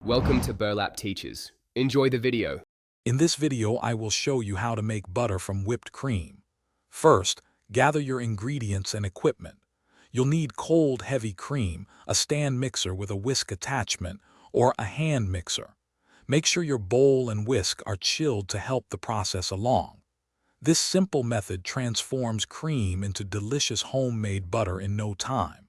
Welcome to Burlap Teachers. Enjoy the video. In this video, I will show you how to make butter from whipped cream. First, gather your ingredients and equipment. You'll need cold, heavy cream, a stand mixer with a whisk attachment, or a hand mixer. Make sure your bowl and whisk are chilled to help the process along. This simple method transforms cream into delicious homemade butter in no time.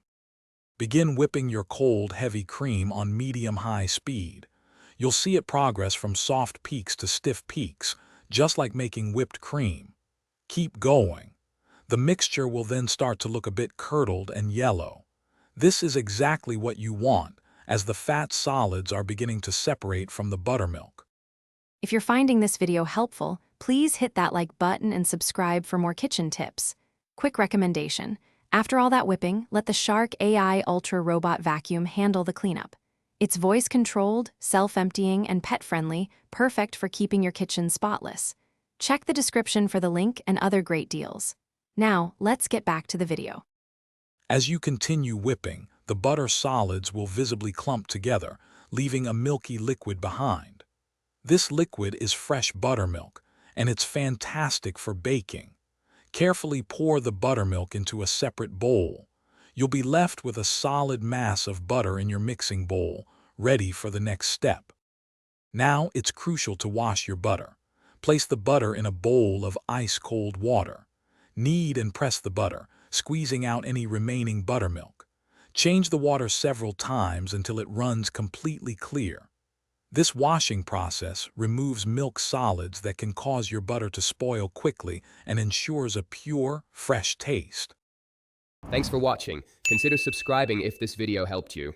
Begin whipping your cold, heavy cream on medium-high speed. You'll see it progress from soft peaks to stiff peaks, just like making whipped cream. Keep going. The mixture will then start to look a bit curdled and yellow. This is exactly what you want, as the fat solids are beginning to separate from the buttermilk. If you're finding this video helpful, please hit that like button and subscribe for more kitchen tips. Quick recommendation. After all that whipping, let the Shark AI Ultra Robot Vacuum handle the cleanup. It's voice-controlled, self-emptying, and pet-friendly, perfect for keeping your kitchen spotless. Check the description for the link and other great deals. Now, let's get back to the video. As you continue whipping, the butter solids will visibly clump together, leaving a milky liquid behind. This liquid is fresh buttermilk, and it's fantastic for baking. Carefully pour the buttermilk into a separate bowl. You'll be left with a solid mass of butter in your mixing bowl, ready for the next step. Now it's crucial to wash your butter. Place the butter in a bowl of ice-cold water. Knead and press the butter, squeezing out any remaining buttermilk. Change the water several times until it runs completely clear. This washing process removes milk solids that can cause your butter to spoil quickly and ensures a pure, fresh taste. Thanks for watching. Consider subscribing if this video helped you.